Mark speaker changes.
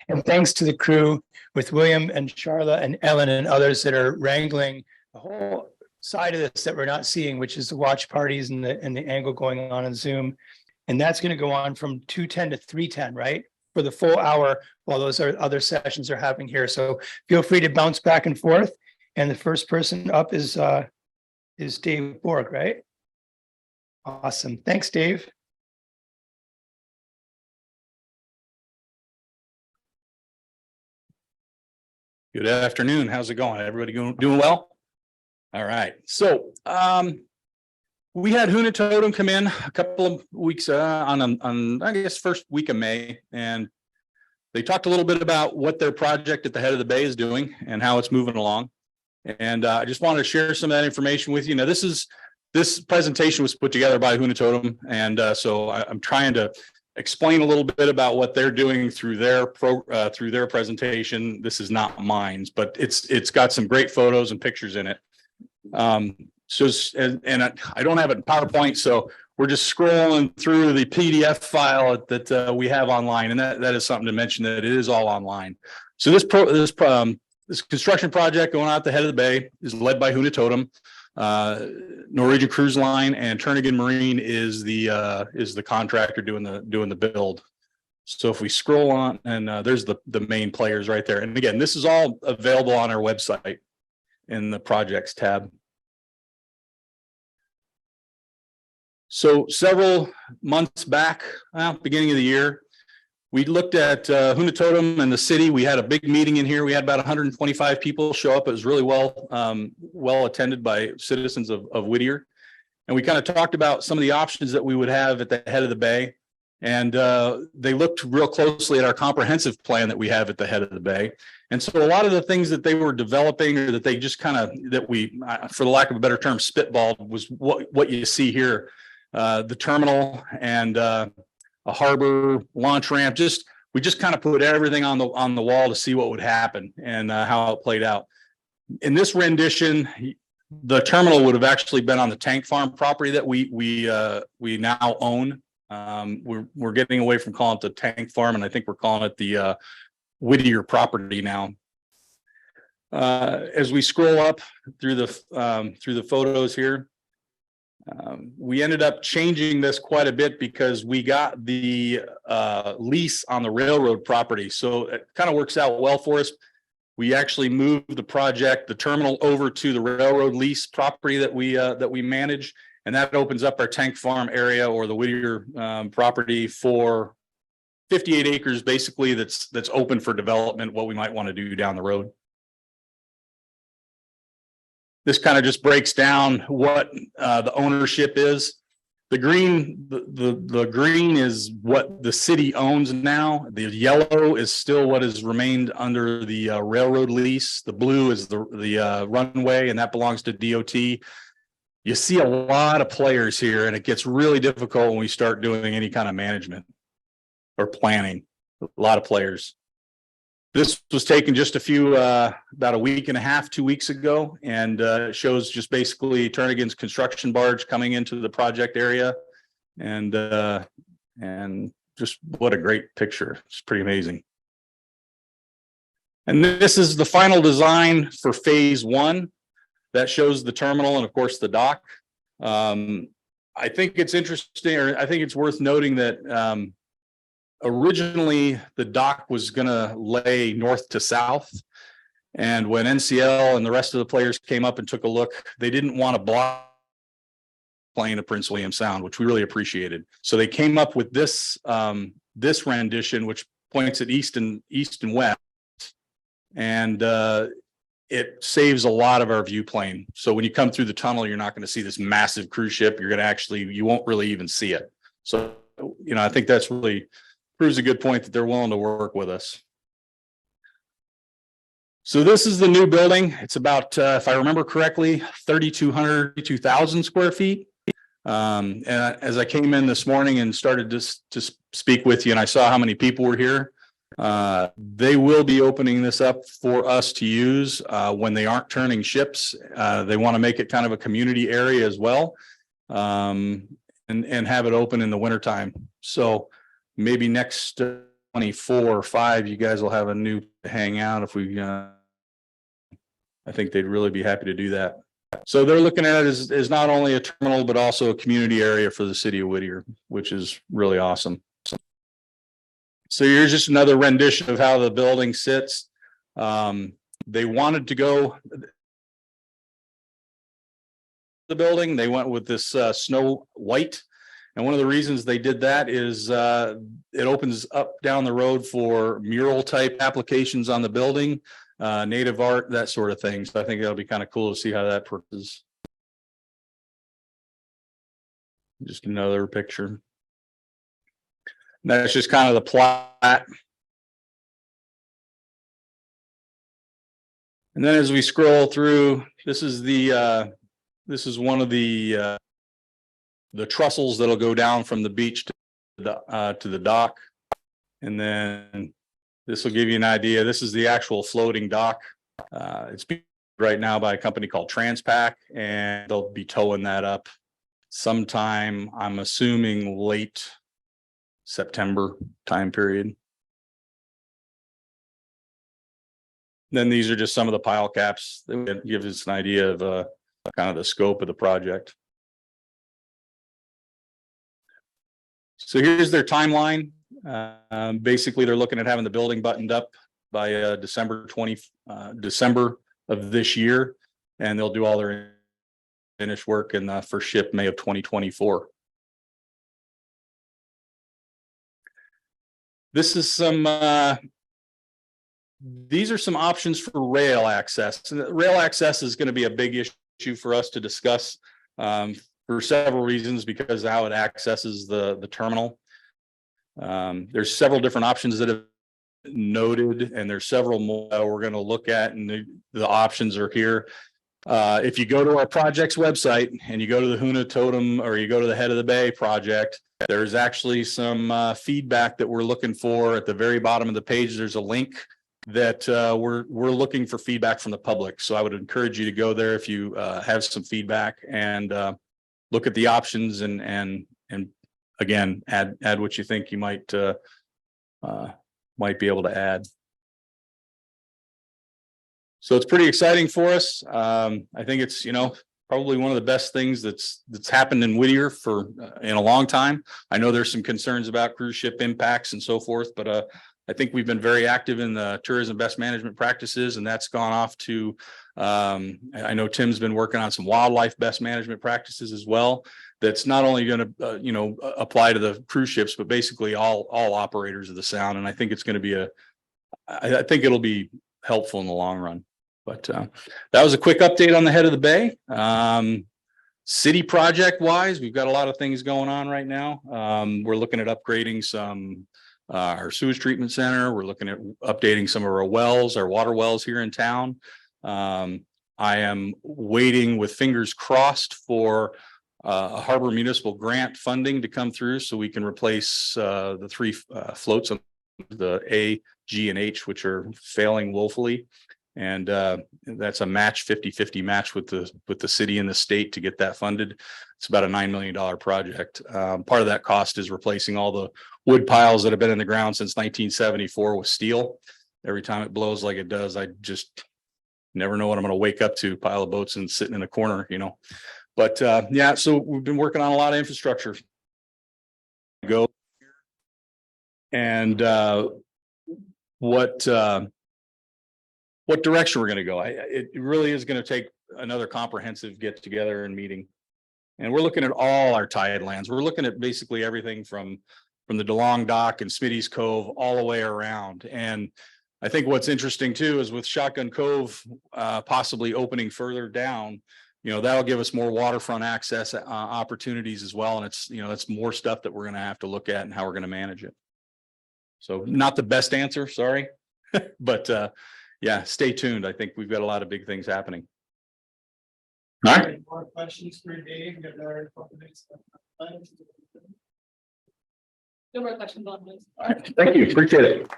Speaker 1: And thanks to the crew with William and Charla and Ellen and others that are wrangling the whole side of this that we're not seeing, which is the watch parties and the angle going on in Zoom. And that's going to go on from 2:10 to 3:10, right? For the full hour while those other sessions are happening here. So feel free to bounce back and forth. And the first person up is Dave Borg, right? Awesome. Thanks, Dave.
Speaker 2: Good afternoon. How's it going? Everybody doing well? All right. So we had Hoona Totem come in a couple of weeks on I guess first week of May, and they talked a little bit about what their project at the head of the bay is doing and how it's moving along. And I just wanted to share some of that information with you. Now, this presentation was put together by Hoona Totem, and so I'm trying to explain a little bit about what they're doing through their presentation. This is not mine, but it's got some great photos and pictures in it. So I don't have it in PowerPoint, so we're just scrolling through the PDF file that we have online, and that is something to mention, that it is all online. So this construction project going out the head of the bay is led by Hoona Totem. Norwegian Cruise Line and Turnagain Marine is the contractor doing the build. So if we scroll on, and there's the main players right there. And again, this is all available on our website in the projects tab. So several months back, beginning of the year, we looked at Hoona Totem and the city. We had a big meeting in here. We had about 125 people show up. It was really well attended by citizens of Whittier. And we kind of talked about some of the options that we would have at the head of the bay. And they looked real closely at our comprehensive plan that we have at the head of the bay. And so a lot of the things that they were developing, or that they just kind of, that we, for the lack of a better term, spitballed, was what you see here. The terminal and a harbor, launch ramp. We just kind of put everything on the wall to see what would happen and how it played out. In this rendition, the terminal would have actually been on the tank farm property that we now own. We're getting away from calling it the tank farm, and I think we're calling it the Whittier property now. As we scroll up through the photos here, we ended up changing this quite a bit because we got the lease on the railroad property. So it kind of works out well for us. We actually moved the project, the terminal, over to the railroad lease property that we manage, and that opens up our tank farm area, or the Whittier property, for 58 acres, basically, that's open for development, what we might want to do down the road. This kind of just breaks down what the ownership is. The green, the green is what the city owns now. The yellow is still what has remained under the railroad lease. The blue is the runway, and that belongs to DOT. You see a lot of players here, and it gets really difficult when we start doing any kind of management or planning. A lot of players. This was taken just about a week and a half, 2 weeks ago, and it shows just basically Turnagain's construction barge coming into the project area, and just what a great picture. It's pretty amazing. And this is the final design for phase 1 that shows the terminal and, of course, the dock. I think it's interesting, or I think it's worth noting that originally the dock was going to lay north to south, and when NCL and the rest of the players came up and took a look, they didn't want to block plane of Prince William Sound, which we really appreciated. So they came up with this this rendition, which points at east and west, and it saves a lot of our view plane. So when you come through the tunnel, you're not going to see this massive cruise ship. You're going to you won't really even see it. So, I think that's really proves a good point that they're willing to work with us. So this is the new building. It's about, if I remember correctly, 3,200 square feet. And as I came in this morning and started to speak with you, and I saw how many people were here, they will be opening this up for us to use when they aren't turning ships. They want to make it kind of a community area as well, and have it open in the wintertime. So maybe next 24 or 5, you guys will have a new hang out if we, I think they'd really be happy to do that. So they're looking at it as not only a terminal, but also a community area for the city of Whittier, which is really awesome. So here's just another rendition of how the building sits. They wanted to go the building. They went with this snow white. And one of the reasons they did that is it opens up down the road for mural type applications on the building, native art, that sort of thing. So I think that'll be kind of cool to see how that works. Just another picture. That's just kind of the plot. And then as we scroll through, this is one of the trussels that'll go down from the beach to the dock. And then this will give you an idea. This is the actual floating dock. It's being right now by a company called Transpac, and they'll be towing that up sometime, I'm assuming late September time period. Then these are just some of the pile caps that give us an idea of kind of the scope of the project. So here's their timeline. Basically, they're looking at having the building buttoned up by December of this year, and they'll do all their finished work in the first ship May of 2024. This is some. These are some options for rail access. And rail access is going to be a big issue for us to discuss for several reasons, because of how it accesses the terminal. There's several different options that have noted, and there's several more we're going to look at, and the options are here. If you go to our project's website and you go to the Huna Totem, or you go to the Head of the Bay project, there's actually some feedback that we're looking for. At the very bottom of the page, there's a link that we're looking for feedback from the public. So I would encourage you to go there if you have some feedback, and look at the options, and again, add what you think you might be able to add. So it's pretty exciting for us. I think it's, probably one of the best things that's happened in Whittier in a long time. I know there's some concerns about cruise ship impacts and so forth, but I think we've been very active in the tourism best management practices, and that's gone off to, I know Tim's been working on some wildlife best management practices as well. That's not only going to, apply to the cruise ships, but basically all operators of the Sound. And I think it's going to be I think it'll be helpful in the long run. But that was a quick update on the Head of the Bay. City project wise, we've got a lot of things going on right now. We're looking at upgrading our sewage treatment center. We're looking at updating some of our wells, our water wells here in town. I am waiting with fingers crossed for a Harbor Municipal Grant funding to come through, so we can replace the 3 floats on the A, G, and H, which are failing woefully. And that's a match, 50-50 match with the city and the state to get that funded. It's about a $9 million project. Part of that cost is replacing all the wood piles that have been in the ground since 1974 with steel. Every time it blows like it does, I just never know what I'm going to wake up to, pile of boats and sitting in a corner, But yeah, so we've been working on a lot of infrastructure. And what direction we're going to go. It really is going to take another comprehensive get together and meeting. And we're looking at all our tide lands. We're looking at basically everything from the DeLong Dock and Smitty's Cove all the way around. And I think what's interesting too is with Shotgun Cove possibly opening further down, that'll give us more waterfront access opportunities as well. And it's, that's more stuff that we're going to have to look at and how we're going to manage it. So not the best answer, sorry, but yeah, stay tuned. I think we've got a lot of big things happening. All right.
Speaker 3: More questions for Dave?
Speaker 4: No more questions on this.
Speaker 2: All right. Thank you. Appreciate it.